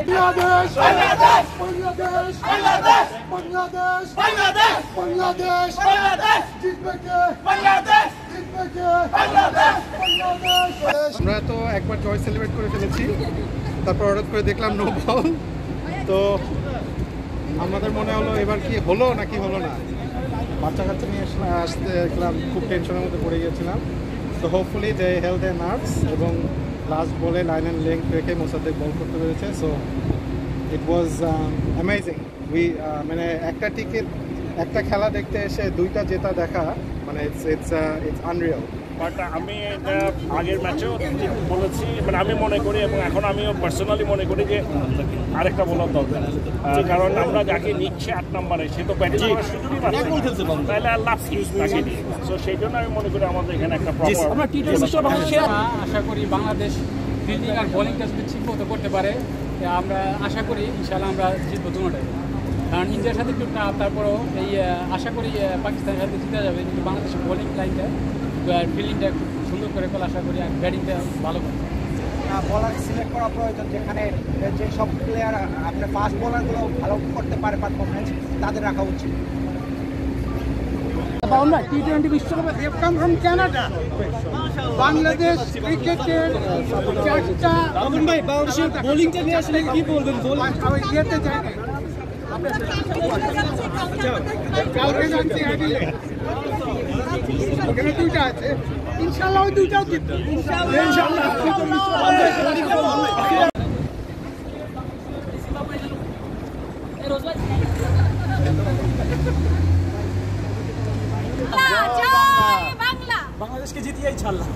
Bangladesh, Bangladesh, Bangladesh, Bangladesh, Bangladesh, Bangladesh, Bangladesh, Bangladesh, জিতবে বাংলাদেশ, জিতবে বাংলাদেশ, বাংলাদেশ। আমরা তো একবার জয় সেলিব্রেট করে ফেলেছি, তারপর হঠাৎ করে দেখলাম নো বল। তো আমাদের মনে হলো এবার কি হলো নাকি হলো না, বাচ্চা কাচ্চা নিয়ে আসতে দেখলাম, খুব টেনশনের মধ্যে পড়ে গিয়েছিলাম। তো হোপফুলি দে হেল্ড দেয়ার নার্ভস এবং লাস্ট বলে লাইন অ্যান্ড লেংথ রেখে মোসাদ্দেক বল করতে পেরেছে। So it was amazing. মানে একটা টিকিট, একটা খেলা দেখতে এসে দুইটা জেতা দেখা, মানে ইটস আনরিয়াল। বাট আমি এটা আগের ম্যাচেও বলেছি, মানে আমি মনে করি এবং এখন আমিও পার্সোনালি মনে করি যে আরেকটা বলার দরকার, কারণ আমরা যাকে নিচ্ছে 8 নম্বরে সে তো ব্যাটিং করার সুযোগই পাচ্ছে, তাহলে আর লাভ কি তাকে নিয়ে। সো সেই জন্য আমি মনে করি আমাদের এখানে একটা আশা করি বাংলাদেশ ফিল্ডিং আর বোলিংটা যদি ঠিক মতো করতে পারে, আমরা আশা করি ইনশাআল্লাহ আমরা জিতবো দুটোটাই। কারণ ইন্ডিয়ার সাথে একটু টাফ, তারপরেও এই আশা করি পাকিস্তানের সাথে জিতে যাবে, কিন্তু বাংলাদেশের বোলিং লাইনটা ফিল্ডিংটা খুব সুন্দর করে ফেলে আশা করি, আর ব্যাটিংটা ভালো করে। বলার সিলেক্ট করা প্রয়োজন, যেখানে যে সব প্লেয়ার আপনার ফাস্ট বোলারগুলো ভালো করতে পারে পারফরমেন্স, তাদের রাখা উচিত। T20 বিশ্বকাপে they have come from Canada. Bangladesh ক্রিকেটের চারটা ভাই বাংলাদেশের বোলিংটা নিয়ে আসলে কি বলবেন? আমি যেতে চাই না, কালকে যাচ্ছি হ্যাডিলে, ওখানে দুইটা আছে, ইনশাআল্লাহ ওই দুইটাও জিতবে ইনশাআল্লাহ। বাংলাদেশকে জিতিয়েই ছাড়লাম।